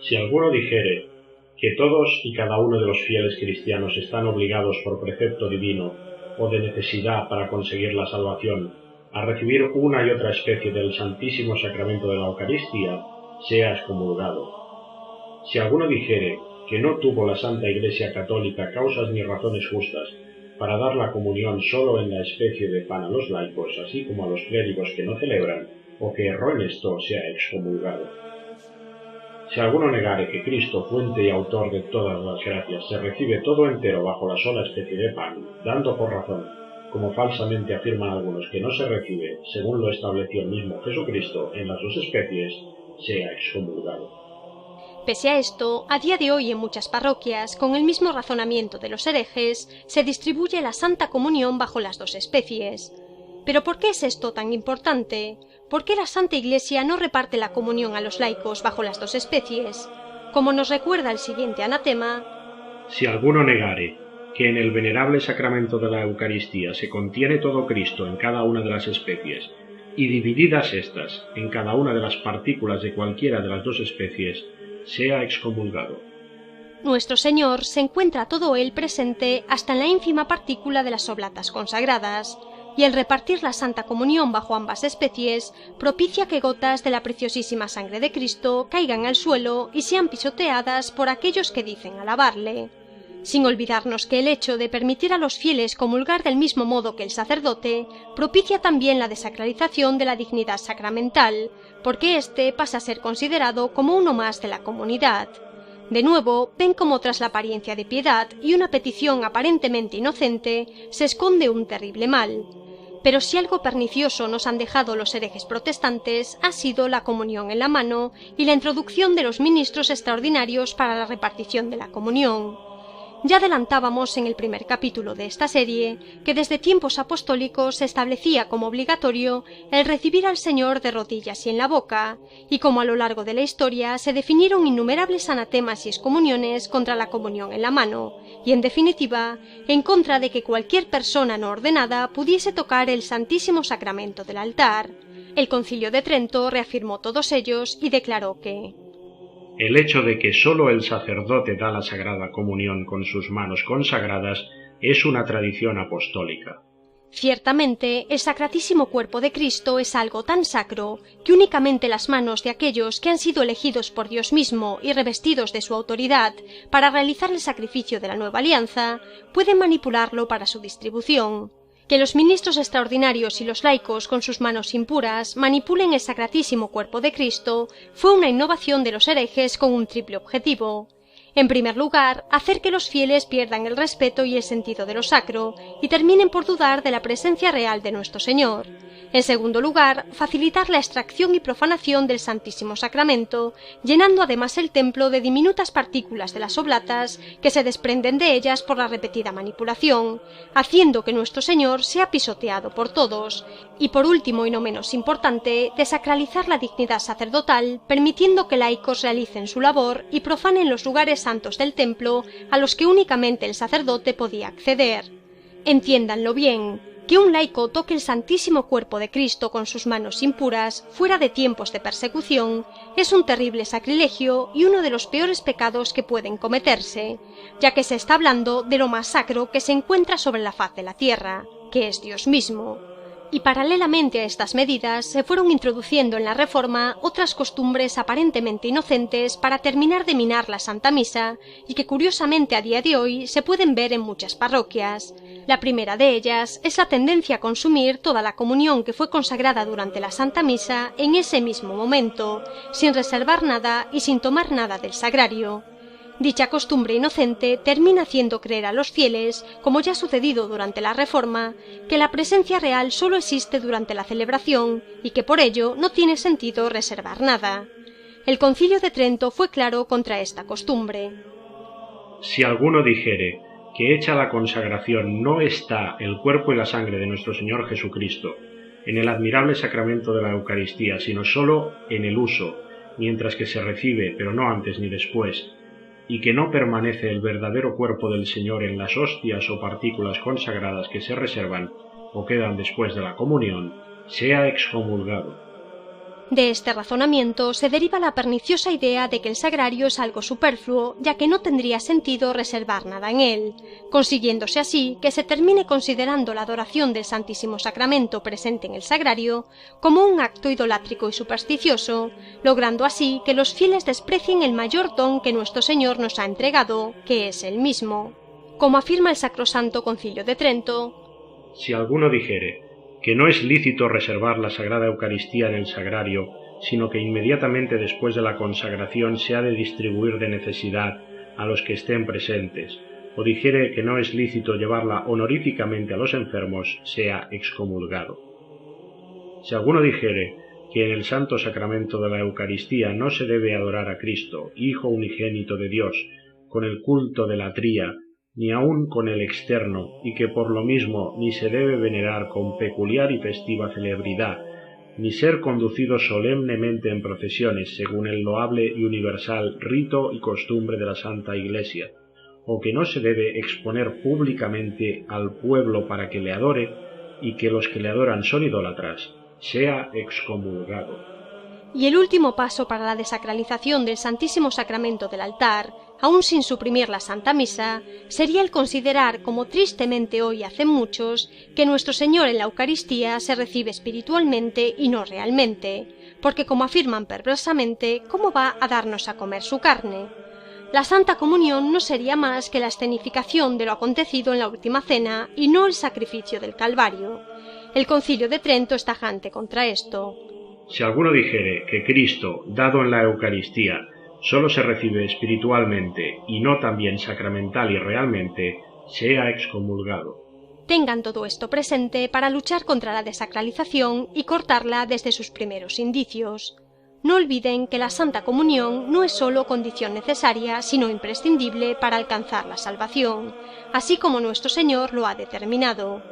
Si alguno dijere que todos y cada uno de los fieles cristianos están obligados por precepto divino o de necesidad para conseguir la salvación a recibir una y otra especie del Santísimo Sacramento de la Eucaristía, sea excomulgado. Si alguno dijere que no tuvo la Santa Iglesia Católica causas ni razones justas para dar la comunión sólo en la especie de pan a los laicos, así como a los clérigos que no celebran, o que erró en esto, sea excomulgado. Si alguno negare que Cristo, fuente y autor de todas las gracias, se recibe todo entero bajo la sola especie de pan, dando por razón, como falsamente afirman algunos, que no se recibe, según lo estableció el mismo Jesucristo, en las dos especies, sea excomulgado. Pese a esto, a día de hoy en muchas parroquias, con el mismo razonamiento de los herejes, se distribuye la Santa Comunión bajo las dos especies. ¿Pero por qué es esto tan importante? ¿Por qué la Santa Iglesia no reparte la comunión a los laicos bajo las dos especies? Como nos recuerda el siguiente anatema: Si alguno negare que en el venerable sacramento de la Eucaristía se contiene todo Cristo en cada una de las especies, y divididas éstas en cada una de las partículas de cualquiera de las dos especies, sea excomulgado. Nuestro Señor se encuentra todo él presente hasta en la ínfima partícula de las oblatas consagradas, y el repartir la Santa Comunión bajo ambas especies propicia que gotas de la preciosísima sangre de Cristo caigan al suelo y sean pisoteadas por aquellos que dicen alabarle. Sin olvidarnos que el hecho de permitir a los fieles comulgar del mismo modo que el sacerdote propicia también la desacralización de la dignidad sacramental, porque éste pasa a ser considerado como uno más de la comunidad. De nuevo, ven cómo tras la apariencia de piedad y una petición aparentemente inocente se esconde un terrible mal. Pero si algo pernicioso nos han dejado los herejes protestantes ha sido la comunión en la mano y la introducción de los ministros extraordinarios para la repartición de la comunión. Ya adelantábamos en el primer capítulo de esta serie que desde tiempos apostólicos se establecía como obligatorio el recibir al Señor de rodillas y en la boca, y como a lo largo de la historia se definieron innumerables anatemas y excomuniones contra la comunión en la mano, y en definitiva, en contra de que cualquier persona no ordenada pudiese tocar el Santísimo Sacramento del altar. El Concilio de Trento reafirmó todos ellos y declaró que el hecho de que sólo el sacerdote da la Sagrada Comunión con sus manos consagradas es una tradición apostólica. Ciertamente, el Sacratísimo Cuerpo de Cristo es algo tan sacro que únicamente las manos de aquellos que han sido elegidos por Dios mismo y revestidos de su autoridad para realizar el sacrificio de la nueva alianza pueden manipularlo para su distribución. Que los ministros extraordinarios y los laicos con sus manos impuras manipulen el Sacratísimo Cuerpo de Cristo fue una innovación de los herejes con un triple objetivo. En primer lugar, hacer que los fieles pierdan el respeto y el sentido de lo sacro y terminen por dudar de la presencia real de nuestro Señor. En segundo lugar, facilitar la extracción y profanación del Santísimo Sacramento, llenando además el templo de diminutas partículas de las oblatas que se desprenden de ellas por la repetida manipulación, haciendo que nuestro Señor sea pisoteado por todos. Y por último y no menos importante, desacralizar la dignidad sacerdotal, permitiendo que laicos realicen su labor y profanen los lugares santos del templo a los que únicamente el sacerdote podía acceder. Entiéndanlo bien. Que un laico toque el Santísimo Cuerpo de Cristo con sus manos impuras, fuera de tiempos de persecución, es un terrible sacrilegio y uno de los peores pecados que pueden cometerse, ya que se está hablando de lo más sacro que se encuentra sobre la faz de la tierra, que es Dios mismo. Y paralelamente a estas medidas se fueron introduciendo en la Reforma otras costumbres aparentemente inocentes para terminar de minar la Santa Misa y que curiosamente a día de hoy se pueden ver en muchas parroquias. La primera de ellas es la tendencia a consumir toda la comunión que fue consagrada durante la Santa Misa en ese mismo momento, sin reservar nada y sin tomar nada del sagrario. Dicha costumbre inocente termina haciendo creer a los fieles, como ya ha sucedido durante la Reforma, que la presencia real sólo existe durante la celebración y que por ello no tiene sentido reservar nada. El Concilio de Trento fue claro contra esta costumbre. Si alguno dijere que hecha la consagración no está el cuerpo y la sangre de nuestro Señor Jesucristo en el admirable sacramento de la Eucaristía, sino sólo en el uso, mientras que se recibe, pero no antes ni después, y que no permanece el verdadero cuerpo del Señor en las hostias o partículas consagradas que se reservan o quedan después de la comunión, sea excomulgado. De este razonamiento se deriva la perniciosa idea de que el sagrario es algo superfluo, ya que no tendría sentido reservar nada en él, consiguiéndose así que se termine considerando la adoración del Santísimo Sacramento presente en el sagrario como un acto idolátrico y supersticioso, logrando así que los fieles desprecien el mayor don que nuestro Señor nos ha entregado, que es el mismo. Como afirma el Sacrosanto Concilio de Trento: si alguno dijere que no es lícito reservar la Sagrada Eucaristía en el sagrario, sino que inmediatamente después de la consagración se ha de distribuir de necesidad a los que estén presentes, o dijere que no es lícito llevarla honoríficamente a los enfermos, sea excomulgado. Si alguno dijere que en el Santo Sacramento de la Eucaristía no se debe adorar a Cristo, Hijo unigénito de Dios, con el culto de la tría, ni aun con el externo, y que por lo mismo ni se debe venerar con peculiar y festiva celebridad, ni ser conducido solemnemente en procesiones según el loable y universal rito y costumbre de la Santa Iglesia, o que no se debe exponer públicamente al pueblo para que le adore, y que los que le adoran son idólatras, sea excomulgado. Y el último paso para la desacralización del Santísimo Sacramento del altar, aun sin suprimir la Santa Misa, sería el considerar, como tristemente hoy hacen muchos, que nuestro Señor en la Eucaristía se recibe espiritualmente y no realmente, porque como afirman perversamente, ¿cómo va a darnos a comer su carne? La Santa Comunión no sería más que la escenificación de lo acontecido en la Última Cena y no el sacrificio del Calvario. El Concilio de Trento es tajante contra esto. Si alguno dijere que Cristo, dado en la Eucaristía, sólo se recibe espiritualmente y no también sacramental y realmente, sea excomulgado. Tengan todo esto presente para luchar contra la desacralización y cortarla desde sus primeros indicios. No olviden que la Santa Comunión no es sólo condición necesaria, sino imprescindible para alcanzar la salvación, así como nuestro Señor lo ha determinado.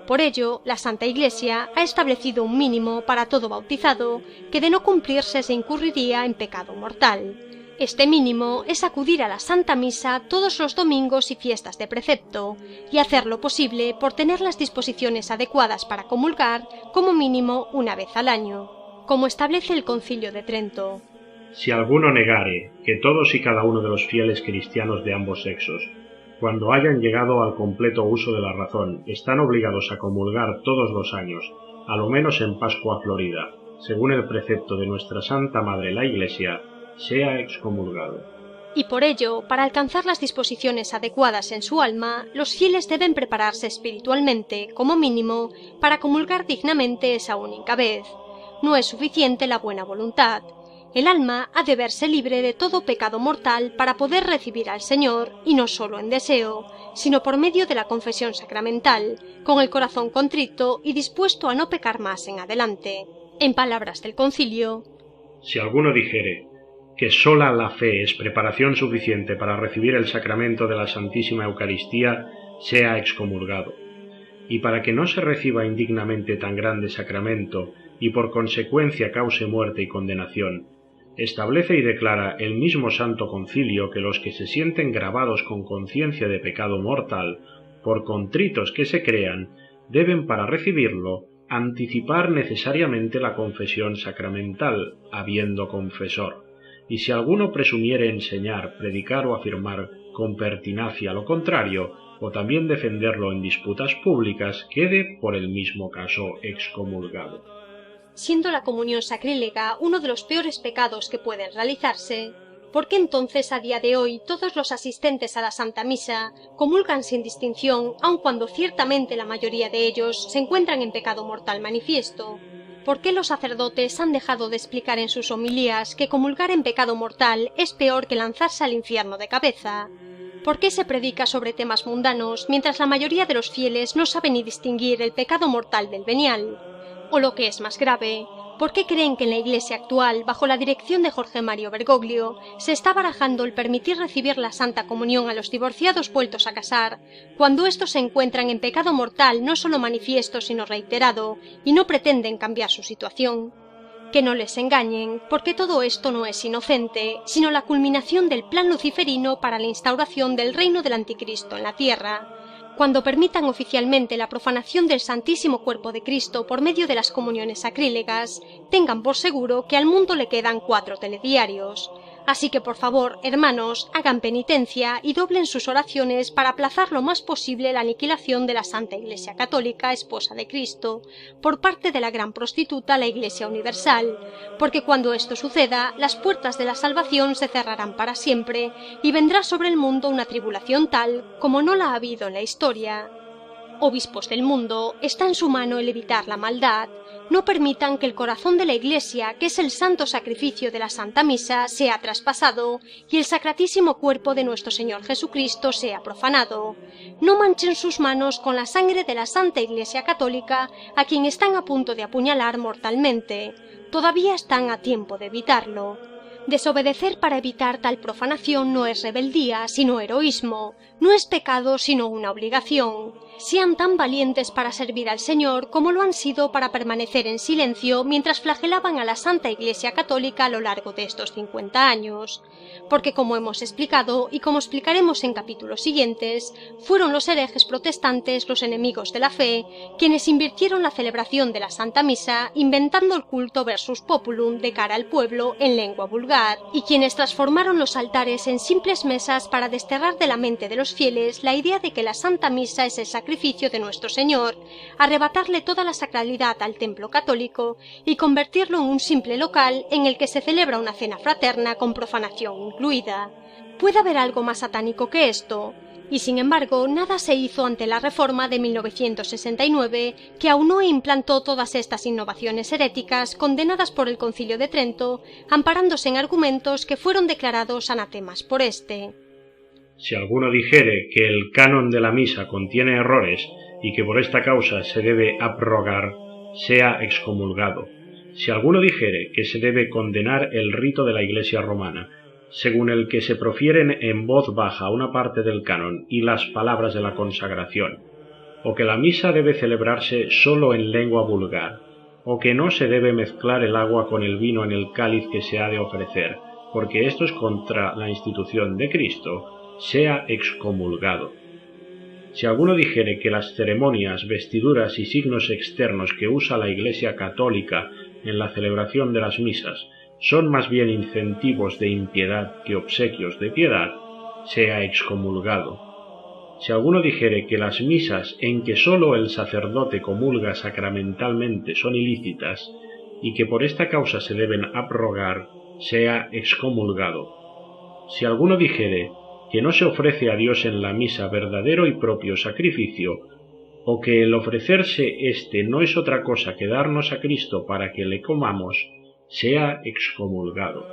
Por ello, la Santa Iglesia ha establecido un mínimo para todo bautizado que de no cumplirse se incurriría en pecado mortal. Este mínimo es acudir a la Santa Misa todos los domingos y fiestas de precepto, y hacer lo posible por tener las disposiciones adecuadas para comulgar como mínimo una vez al año, como establece el Concilio de Trento. Si alguno negare que todos y cada uno de los fieles cristianos de ambos sexos, cuando hayan llegado al completo uso de la razón, están obligados a comulgar todos los años, a lo menos en Pascua Florida, según el precepto de nuestra Santa Madre la Iglesia, sea excomulgado. Y por ello, para alcanzar las disposiciones adecuadas en su alma, los fieles deben prepararse espiritualmente, como mínimo, para comulgar dignamente esa única vez. No es suficiente la buena voluntad. El alma ha de verse libre de todo pecado mortal para poder recibir al Señor, y no sólo en deseo, sino por medio de la confesión sacramental, con el corazón contrito y dispuesto a no pecar más en adelante. En palabras del Concilio: si alguno dijere que sola la fe es preparación suficiente para recibir el sacramento de la Santísima Eucaristía, sea excomulgado. Y para que no se reciba indignamente tan grande sacramento, y por consecuencia cause muerte y condenación, establece y declara el mismo Santo Concilio que los que se sienten gravados con conciencia de pecado mortal, por contritos que se crean, deben para recibirlo anticipar necesariamente la confesión sacramental, habiendo confesor. Y si alguno presumiere enseñar, predicar o afirmar con pertinacia lo contrario, o también defenderlo en disputas públicas, quede por el mismo caso excomulgado. Siendo la comunión sacrílega uno de los peores pecados que pueden realizarse, ¿por qué entonces a día de hoy todos los asistentes a la Santa Misa comulgan sin distinción, aun cuando ciertamente la mayoría de ellos se encuentran en pecado mortal manifiesto? ¿Por qué los sacerdotes han dejado de explicar en sus homilías que comulgar en pecado mortal es peor que lanzarse al infierno de cabeza? ¿Por qué se predica sobre temas mundanos mientras la mayoría de los fieles no saben ni distinguir el pecado mortal del venial? O lo que es más grave, ¿por qué creen que en la Iglesia actual, bajo la dirección de Jorge Mario Bergoglio, se está barajando el permitir recibir la Santa Comunión a los divorciados vueltos a casar, cuando estos se encuentran en pecado mortal no solo manifiesto sino reiterado, y no pretenden cambiar su situación? Que no les engañen, porque todo esto no es inocente, sino la culminación del plan luciferino para la instauración del reino del Anticristo en la tierra. cuando permitan oficialmente la profanación del Santísimo Cuerpo de Cristo por medio de las comuniones sacrílegas, tengan por seguro que al mundo le quedan 4 telediarios. Así que por favor, hermanos, hagan penitencia y doblen sus oraciones para aplazar lo más posible la aniquilación de la Santa Iglesia Católica, esposa de Cristo, por parte de la gran prostituta, la Iglesia Universal, porque cuando esto suceda, las puertas de la salvación se cerrarán para siempre y vendrá sobre el mundo una tribulación tal como no la ha habido en la historia. Obispos del mundo, está en su mano el evitar la maldad. No permitan que el corazón de la Iglesia, que es el santo sacrificio de la Santa Misa, sea traspasado y el sacratísimo cuerpo de nuestro Señor Jesucristo sea profanado. No manchen sus manos con la sangre de la Santa Iglesia Católica, a quien están a punto de apuñalar mortalmente. Todavía están a tiempo de evitarlo. Desobedecer para evitar tal profanación no es rebeldía, sino heroísmo. No es pecado, sino una obligación. Sean tan valientes para servir al Señor como lo han sido para permanecer en silencio mientras flagelaban a la Santa Iglesia Católica a lo largo de estos 50 años. Porque como hemos explicado y como explicaremos en capítulos siguientes, fueron los herejes protestantes, los enemigos de la fe, quienes invirtieron la celebración de la Santa Misa inventando el culto versus populum de cara al pueblo en lengua vulgar, y quienes transformaron los altares en simples mesas para desterrar de la mente de los fieles la idea de que la Santa Misa es el sacrificio de nuestro Señor, arrebatarle toda la sacralidad al templo católico y convertirlo en un simple local en el que se celebra una cena fraterna con profanación incluida. ¿Puede haber algo más satánico que esto? Y sin embargo, nada se hizo ante la Reforma de 1969, que aunó e implantó todas estas innovaciones heréticas condenadas por el Concilio de Trento, amparándose en argumentos que fueron declarados anatemas por este. Si alguno dijere que el canon de la misa contiene errores y que por esta causa se debe abrogar, sea excomulgado. Si alguno dijere que se debe condenar el rito de la Iglesia romana, según el que se profieren en voz baja una parte del canon y las palabras de la consagración, o que la misa debe celebrarse sólo en lengua vulgar, o que no se debe mezclar el agua con el vino en el cáliz que se ha de ofrecer, porque esto es contra la institución de Cristo, sea excomulgado. Si alguno dijere que las ceremonias, vestiduras y signos externos que usa la Iglesia católica en la celebración de las misas son más bien incentivos de impiedad que obsequios de piedad, sea excomulgado. Si alguno dijere que las misas en que sólo el sacerdote comulga sacramentalmente son ilícitas y que por esta causa se deben abrogar, sea excomulgado. Si alguno dijere que no se ofrece a Dios en la misa verdadero y propio sacrificio, o que el ofrecerse éste no es otra cosa que darnos a Cristo para que le comamos, sea excomulgado.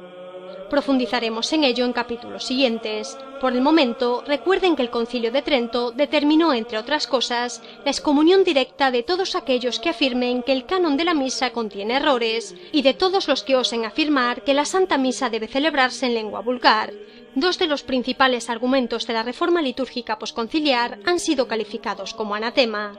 Profundizaremos en ello en capítulos siguientes. Por el momento, recuerden que el Concilio de Trento determinó, entre otras cosas, la excomunión directa de todos aquellos que afirmen que el canon de la misa contiene errores, y de todos los que osen afirmar que la Santa Misa debe celebrarse en lengua vulgar. Dos de los principales argumentos de la reforma litúrgica posconciliar han sido calificados como anatema.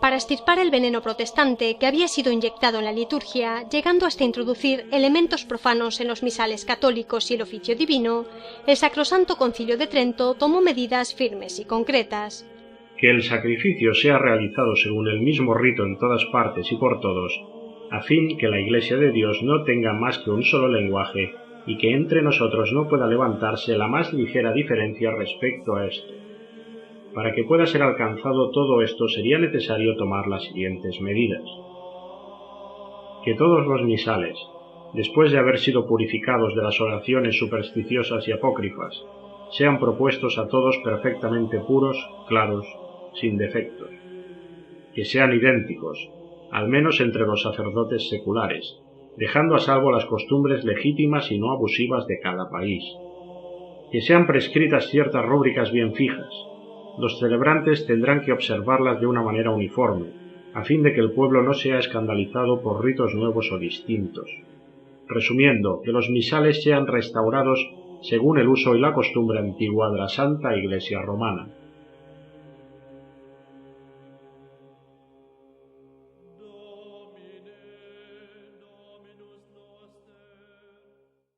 Para extirpar el veneno protestante que había sido inyectado en la liturgia, llegando hasta introducir elementos profanos en los misales católicos y el oficio divino, el Sacrosanto Concilio de Trento tomó medidas firmes y concretas. Que el sacrificio sea realizado según el mismo rito en todas partes y por todos, a fin que la Iglesia de Dios no tenga más que un solo lenguaje y que entre nosotros no pueda levantarse la más ligera diferencia respecto a esto. Para que pueda ser alcanzado todo esto sería necesario tomar las siguientes medidas. Que todos los misales, después de haber sido purificados de las oraciones supersticiosas y apócrifas, sean propuestos a todos perfectamente puros, claros, sin defectos. Que sean idénticos, al menos entre los sacerdotes seculares, dejando a salvo las costumbres legítimas y no abusivas de cada país. Que sean prescritas ciertas rúbricas bien fijas. Los celebrantes tendrán que observarlas de una manera uniforme, a fin de que el pueblo no sea escandalizado por ritos nuevos o distintos. Resumiendo, que los misales sean restaurados según el uso y la costumbre antigua de la Santa Iglesia romana.